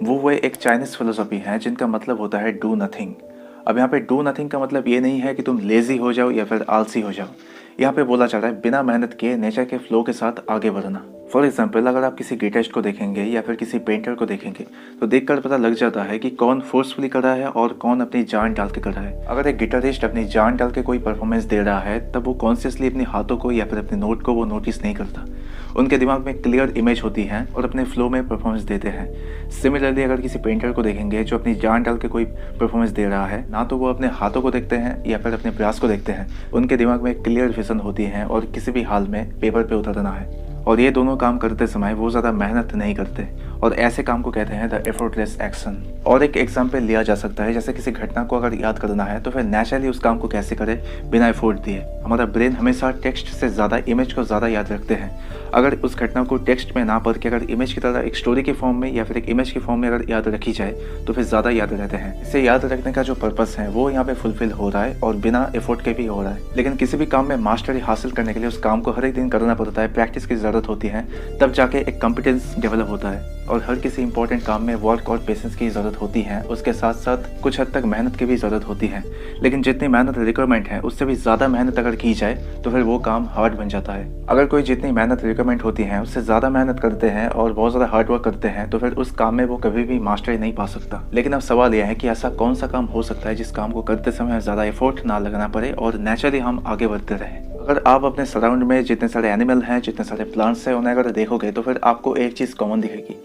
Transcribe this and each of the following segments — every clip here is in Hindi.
वो एक चाइनीज़ फिलोसॉफी है जिनका मतलब होता है डू नथिंग। अब यहाँ पे डू नथिंग का मतलब ये नहीं है कि तुम लेज़ी हो जाओ या फिर आलसी हो जाओ। यहाँ पे बोला जा रहा है बिना मेहनत किए नेचर के फ्लो के साथ आगे बढ़ना। फॉर एग्जाम्पल, अगर आप किसी गिटारिस्ट को देखेंगे या फिर किसी पेंटर को देखेंगे तो देखकर पता लग जाता है कि कौन फोर्सफुली कर रहा है और कौन अपनी जान डाल के कर रहा है। अगर एक गिटारिस्ट अपनी जान डाल के कोई परफॉर्मेंस दे रहा है तब वो कॉन्शियसली अपने हाथों को या फिर अपने नोट को वो नोटिस नहीं करता। उनके दिमाग में क्लियर इमेज होती है और अपने फ्लो में परफॉर्मेंस देते हैं। सिमिलरली अगर किसी पेंटर को देखेंगे जो अपनी जान डाल के कोई परफॉर्मेंस दे रहा है, ना तो वो अपने हाथों को देखते हैं या फिर अपने प्रयास को देखते हैं। उनके दिमाग में क्लियर विजन होती है और किसी भी हाल में पेपर पे उतरना है। और ये दोनों काम करते समय वो ज़्यादा मेहनत नहीं करते और ऐसे काम को कहते हैं द एफर्टलेस एक्शन। और एक एग्जाम्पल लिया जा सकता है, जैसे किसी घटना को अगर याद करना है तो फिर नेचुरली उस काम को कैसे करें बिना एफर्ट दिए। हमारा ब्रेन हमेशा टेक्स्ट से ज़्यादा इमेज को ज़्यादा याद रखते हैं। अगर उस घटना को टेक्स्ट में ना पढ़ के अगर इमेज की तरह एक स्टोरी के फॉर्म में या फिर एक इमेज के फॉर्म में अगर याद रखी जाए तो फिर ज़्यादा याद रहते हैं। इसे याद रखने का जो पर्पस है वो यहाँ पे फुलफिल हो रहा है और बिना एफर्ट के भी हो रहा है। लेकिन किसी भी काम में मास्टरी हासिल करने के लिए उस काम को हर एक दिन करना पड़ता है, प्रैक्टिस की ज़रूरत होती है, तब जाके एक कॉम्पिटेंस डेवलप होता है। और हर किसी इंपॉर्टेंट काम में वर्क और पेशेंस की ज़रूरत होती है, उसके साथ साथ कुछ हद तक मेहनत की भी ज़रूरत होती है। लेकिन जितनी मेहनत रिक्वायरमेंट है उससे भी ज़्यादा मेहनत अगर की जाए तो फिर वो काम हार्ड बन जाता है। अगर कोई जितनी मेहनत रिक्वायरमेंट होती है उससे ज़्यादा मेहनत करते हैं और बहुत ज़्यादा हार्ड वर्क करते हैं तो फिर उस काम में वो कभी भी मास्टरी नहीं पा सकता। लेकिन अब सवाल यह है कि ऐसा कौन सा काम हो सकता है जिस काम को करते समय ज़्यादा एफर्ट ना लगना पड़े और नेचुरली हम आगे बढ़ते रहें। अगर आप अपने सराउंड में जितने सारे एनिमल हैं, जितने सारे प्लांट्स हैं, उन्हें अगर देखोगे तो फिर आपको एक चीज़ कॉमन दिखेगी।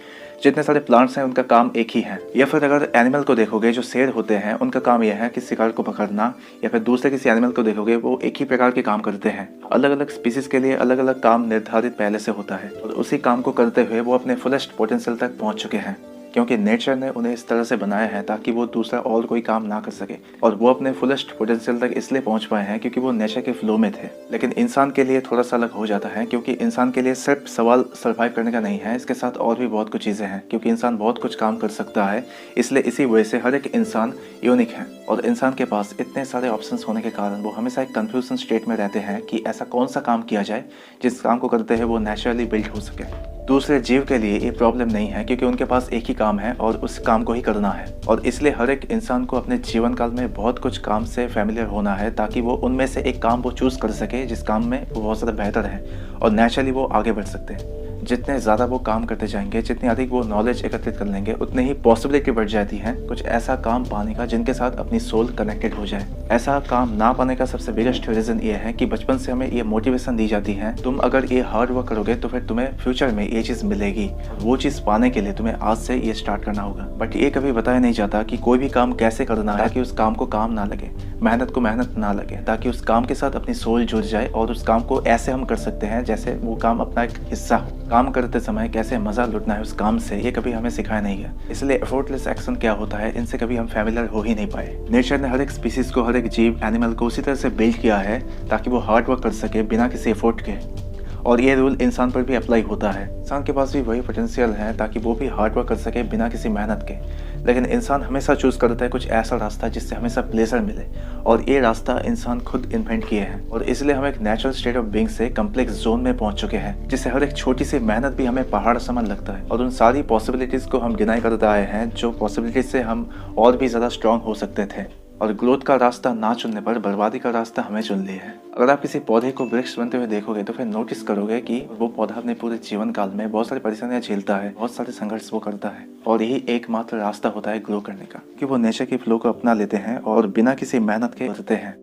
जितने सारे प्लांट्स हैं उनका काम एक ही है। या फिर अगर एनिमल को देखोगे, जो शेर होते हैं, उनका काम यह है कि शिकार को पकड़ना। या फिर दूसरे किसी एनिमल को देखोगे वो एक ही प्रकार के काम करते हैं। अलग अलग स्पीसीज के लिए अलग अलग काम निर्धारित पहले से होता है और उसी काम को करते हुए वो अपने फुलेस्ट पोटेंशियल तक पहुंच चुके हैं, क्योंकि नेचर ने उन्हें इस तरह से बनाया है ताकि वो दूसरा और कोई काम ना कर सके। और वो अपने फुलेस्ट पोटेंशियल तक इसलिए पहुंच पाए हैं क्योंकि वो नेचर के फ्लो में थे। लेकिन इंसान के लिए थोड़ा सा अलग हो जाता है, क्योंकि इंसान के लिए सिर्फ सवाल सर्वाइव करने का नहीं है, इसके साथ और भी बहुत कुछ चीज़ें हैं। क्योंकि इंसान बहुत कुछ काम कर सकता है, इसलिए इसी वजह से हर एक इंसान यूनिक है। और इंसान के पास इतने सारे ऑप्शंस होने के कारण वो हमेशा एक कन्फ्यूजन स्टेट में रहते हैं कि ऐसा कौन सा काम किया जाए जिस काम को करते हैं वो नेचुरली बिल्ड हो सके। दूसरे जीव के लिए ये प्रॉब्लम नहीं है, क्योंकि उनके पास एक ही काम है और उस काम को ही करना है। और इसलिए हर एक इंसान को अपने जीवन काल में बहुत कुछ काम से फैमिलियर होना है ताकि वो उनमें से एक काम वो चूज़ कर सके जिस काम में वो बहुत ज़्यादा बेहतर है और नेचुरली वो आगे बढ़ सकते हैं। जितने ज़्यादा वो काम करते जाएंगे, जितनी अधिक वो नॉलेज एकत्रित कर लेंगे, उतनी ही पॉसिबिलिटी बढ़ जाती है कुछ ऐसा काम पाने का जिनके साथ अपनी सोल कनेक्टेड हो जाए। ऐसा काम ना पाने का सबसे बिगेस्ट रीज़न ये है कि बचपन से हमें ये मोटिवेशन दी जाती है, तुम अगर ये हार्ड वर्क करोगे तो फिर तुम्हें फ्यूचर में ये चीज़ मिलेगी। वो चीज़ पाने के लिए तुम्हें आज से ये स्टार्ट करना होगा। बट ये कभी बताया नहीं जाता कि कोई भी काम कैसे करना है ताकि उस काम को काम ना लगे, मेहनत को मेहनत ना लगे, ताकि उस काम के साथ अपनी सोल जुड़ जाए और उस काम को ऐसे हम कर सकते हैं जैसे वो काम अपना एक हिस्सा हो। काम करते समय कैसे मज़ा लुटना है उस काम से, ये कभी हमें सिखाया नहीं गया। इसलिए एफर्टलेस एक्शन क्या होता है, इनसे कभी हम फैमिलियर हो ही नहीं पाए। नेचर ने हर एक स्पीसीज को, हर एक जीव, एनिमल को उसी तरह से बिल्ड किया है ताकि वो हार्ड वर्क कर सके बिना किसी एफर्ट के। और ये रूल इंसान पर भी अप्लाई होता है। इंसान के पास भी वही पोटेंशियल है ताकि वो भी हार्ड वर्क कर सके बिना किसी मेहनत के। लेकिन इंसान हमेशा चूज़ करता है कुछ ऐसा रास्ता जिससे हमेशा प्लेजर मिले, और ये रास्ता इंसान खुद इन्वेंट किए हैं। और इसलिए हम एक नेचुरल स्टेट ऑफ बीइंग से कम्प्लेक्स जोन में पहुंच चुके हैं, जिससे हर एक छोटी सी मेहनत भी हमें पहाड़ समान लगता है। और उन सारी पॉसिबिलिटीज़ को हम डिनाई करते आए हैं जो पॉसिबिलिटीज से हम और भी ज़्यादा स्ट्रांग हो सकते थे। और ग्रोथ का रास्ता ना चुनने पर बर्बादी का रास्ता हमें चुन लिया है। अगर आप किसी पौधे को वृक्ष बनते हुए देखोगे तो फिर नोटिस करोगे कि वो पौधा अपने पूरे जीवन काल में बहुत सारी परेशानियां झेलता है, बहुत सारे संघर्ष वो करता है। और यही एकमात्र रास्ता होता है ग्रो करने का, कि वो नेचर के फ्लो को अपना लेते हैं और बिना किसी मेहनत के बढ़ते हैं।